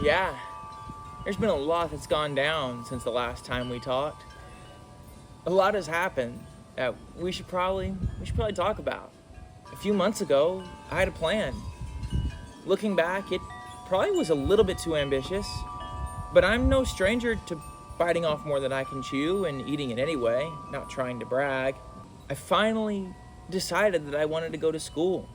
Yeah, there's been a lot that's gone down since the last time we talked. A lot has happened that we should probably talk about. A few months ago, I had a plan. Looking back, it probably was a little bit too ambitious, but I'm no stranger to biting off more than I can chew and eating it anyway, not trying to brag. I finally decided that I wanted to go to school.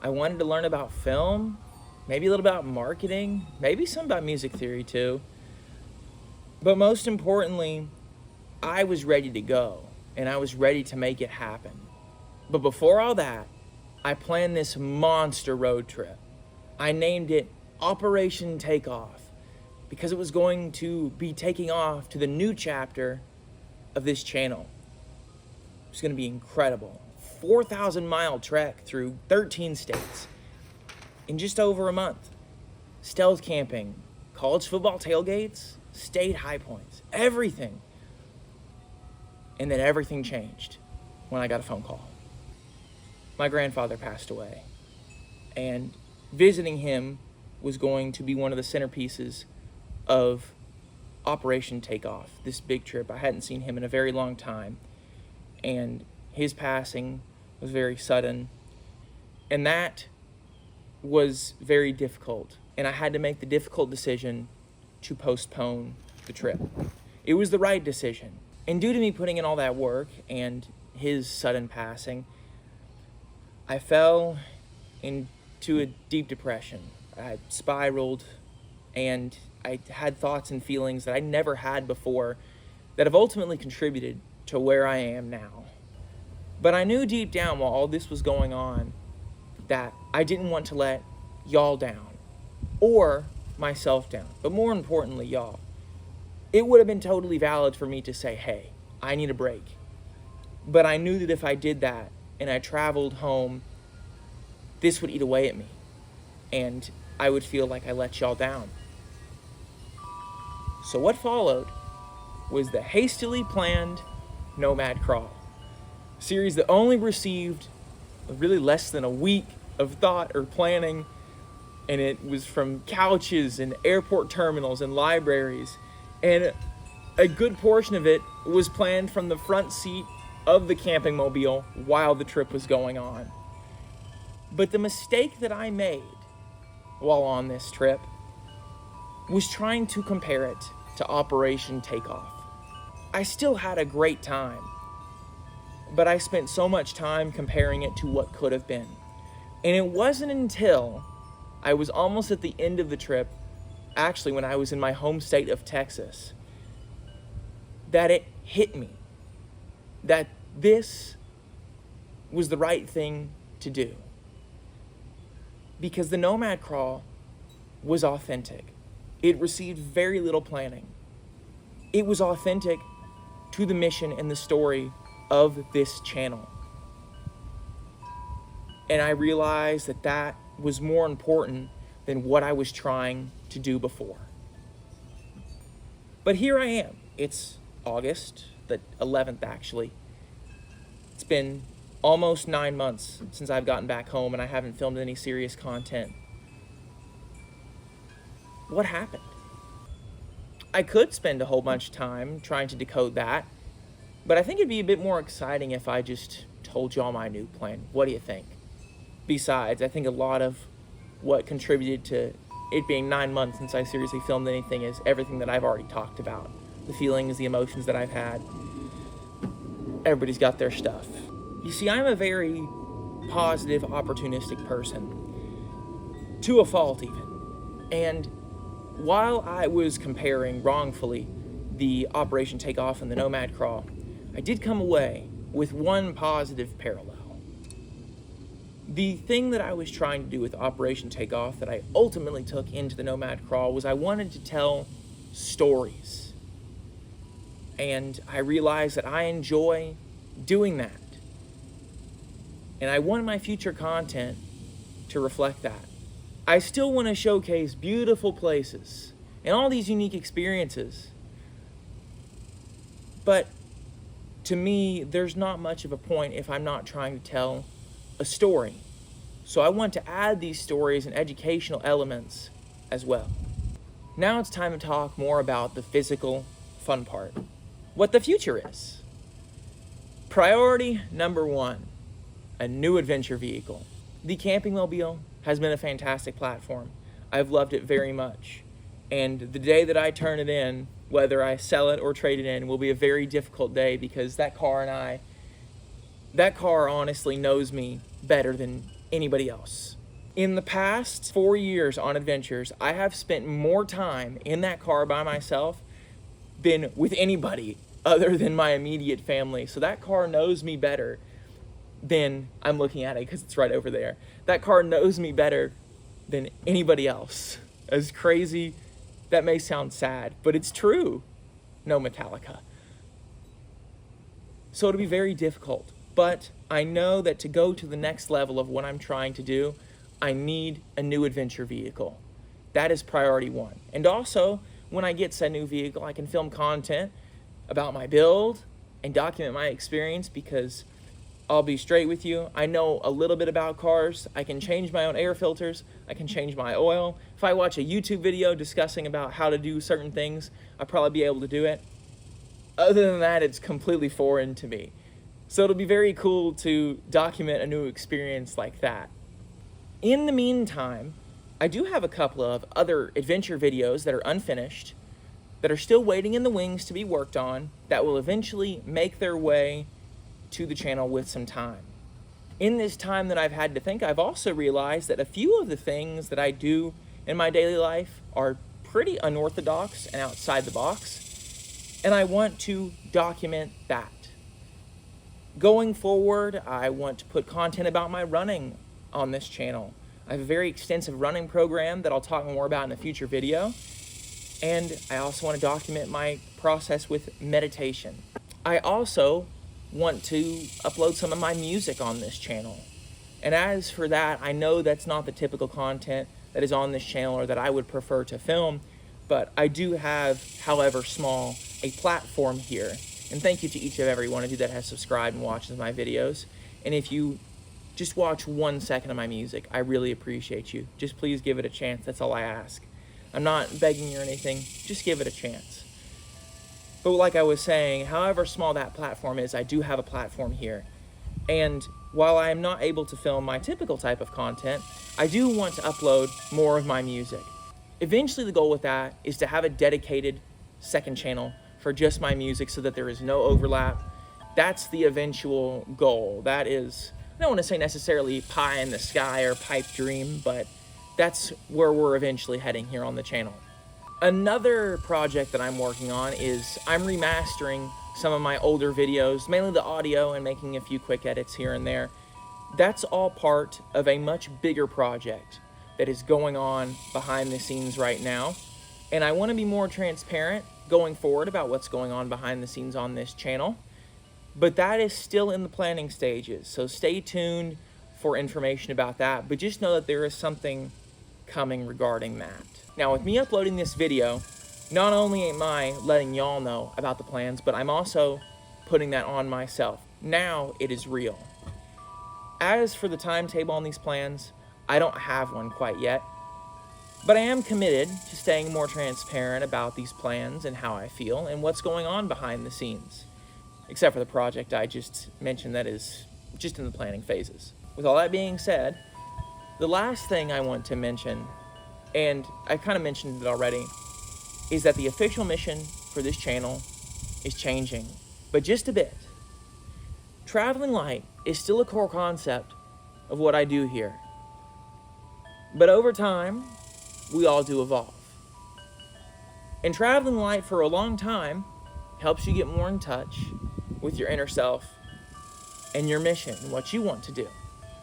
I wanted to learn about film, maybe a little about marketing, maybe some about music theory too. But most importantly, I was ready to go, and I was ready to make it happen. But before all that, I planned this monster road trip. I named it Operation Takeoff because it was going to be taking off to the new chapter of this channel. It was going to be incredible. 4,000-mile trek through 13 states in just over a month. Stealth camping, college football tailgates, state high points, everything. And then everything changed when I got a phone call. My grandfather passed away, and visiting him was going to be one of the centerpieces of Operation Takeoff, this big trip. I hadn't seen him in a very long time, and his passing was very sudden, and that was very difficult, and I had to make the difficult decision to postpone the trip. It was the right decision, and due to me putting in all that work and his sudden passing, I fell into a deep depression. I spiraled, and I had thoughts and feelings that I never had before that have ultimately contributed to where I am now. But I knew deep down while all this was going on that I didn't want to let y'all down or myself down, but more importantly, y'all. It would have been totally valid for me to say, hey, I need a break. But I knew that if I did that and I traveled home, this would eat away at me, and I would feel like I let y'all down. So what followed was the hastily planned Nomad Crawl, a series that only received really less than a week of thought or planning, and it was from couches and airport terminals and libraries, and a good portion of it was planned from the front seat of the camping mobile while the trip was going on. But the mistake that I made while on this trip was trying to compare it to Operation Takeoff. I still had a great time, but I spent so much time comparing it to what could have been. And it wasn't until I was almost at the end of the trip, actually when I was in my home state of Texas, that it hit me that this was the right thing to do. Because the Nomad Crawl was authentic. It received very little planning. It was authentic to the mission and the story of this channel. And I realized that that was more important than what I was trying to do before. But here I am. It's August, the 11th actually. It's been almost 9 months since I've gotten back home, and I haven't filmed any serious content. What happened? I could spend a whole bunch of time trying to decode that, but I think it'd be a bit more exciting if I just told y'all my new plan. What do you think? Besides, I think a lot of what contributed to it being 9 months since I seriously filmed anything is everything that I've already talked about. The feelings, the emotions that I've had. Everybody's got their stuff. You see, I'm a very positive, opportunistic person. To a fault, even. And while I was comparing wrongfully the Operation Takeoff and the Nomad Crawl, I did come away with one positive parallel. The thing that I was trying to do with Operation Takeoff that I ultimately took into the Nomad Crawl was I wanted to tell stories. And I realized that I enjoy doing that. And I want my future content to reflect that. I still want to showcase beautiful places and all these unique experiences. But to me, there's not much of a point if I'm not trying to tell a story. So I want to add these stories and educational elements as well. Now it's time to talk more about the physical fun part. What the future is. Priority number 1, a new adventure vehicle. The Camping Mobile has been a fantastic platform. I've loved it very much. And the day that I turn it in, whether I sell it or trade it in, will be a very difficult day because that car honestly knows me better than anybody else. In the past 4 years on adventures, I have spent more time in that car by myself than with anybody other than my immediate family. So that car knows me better than, I'm looking at it because it's right over there. That car knows me better than anybody else. As crazy, that may sound sad, but it's true. No Metallica. So it'll be very difficult. But I know that to go to the next level of what I'm trying to do, I need a new adventure vehicle. That is priority 1. And also, when I get said new vehicle, I can film content about my build and document my experience because I'll be straight with you. I know a little bit about cars. I can change my own air filters. I can change my oil. If I watch a YouTube video discussing about how to do certain things, I'll probably be able to do it. Other than that, it's completely foreign to me. So it'll be very cool to document a new experience like that. In the meantime, I do have a couple of other adventure videos that are unfinished, that are still waiting in the wings to be worked on, that will eventually make their way to the channel with some time. In this time that I've had to think, I've also realized that a few of the things that I do in my daily life are pretty unorthodox and outside the box, and I want to document that. Going forward, I want to put content about my running on this channel. I have a very extensive running program that I'll talk more about in a future video. And I also want to document my process with meditation. I also want to upload some of my music on this channel. And as for that, I know that's not the typical content that is on this channel or that I would prefer to film, but I do have, however small, a platform here. And thank you to each and every one of you that has subscribed and watches my videos. And if you just watch 1 second of my music, I really appreciate you. Just please give it a chance. That's all I ask. I'm not begging you or anything. Just give it a chance. But like I was saying, however small that platform is, I do have a platform here. And while I am not able to film my typical type of content, I do want to upload more of my music. Eventually the goal with that is to have a dedicated second channel for just my music so that there is no overlap. That's the eventual goal. That is, I don't want to say necessarily pie in the sky or pipe dream, but that's where we're eventually heading here on the channel. Another project that I'm working on is I'm remastering some of my older videos, mainly the audio, and making a few quick edits here and there. That's all part of a much bigger project that is going on behind the scenes right now. And I want to be more transparent going forward about what's going on behind the scenes on this channel. But that is still in the planning stages, so stay tuned for information about that. But just know that there is something coming regarding that. Now, with me uploading this video, not only am I letting y'all know about the plans, but I'm also putting that on myself. Now it is real. As for the timetable on these plans, I don't have one quite yet, but I am committed to staying more transparent about these plans and how I feel and what's going on behind the scenes. Except for the project I just mentioned that is just in the planning phases. With all that being said, the last thing I want to mention, and I kind of mentioned it already, is that the official mission for this channel is changing, but just a bit. Traveling light is still a core concept of what I do here. But over time, we all do evolve. And traveling light for a long time helps you get more in touch with your inner self and your mission and what you want to do.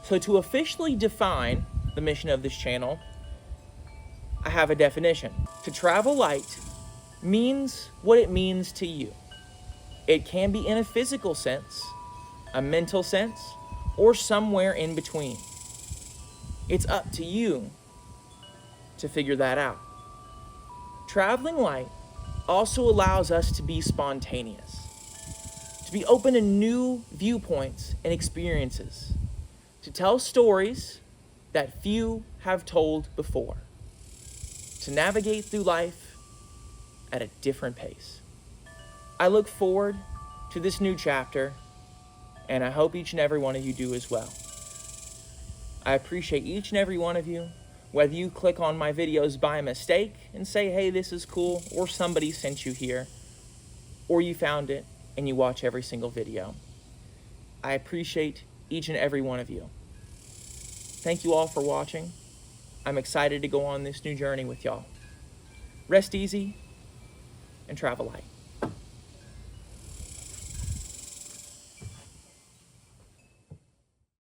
So to officially define the mission of this channel, I have a definition. To travel light means what it means to you. It can be in a physical sense, a mental sense, or somewhere in between. It's up to you to figure that out. Traveling light also allows us to be spontaneous, to be open to new viewpoints and experiences, to tell stories that few have told before, to navigate through life at a different pace. I look forward to this new chapter, and I hope each and every one of you do as well. I appreciate each and every one of you, whether you click on my videos by mistake and say, hey, this is cool, or somebody sent you here, or you found it and you watch every single video. I appreciate each and every one of you. Thank you all for watching. I'm excited to go on this new journey with y'all. Rest easy and travel light.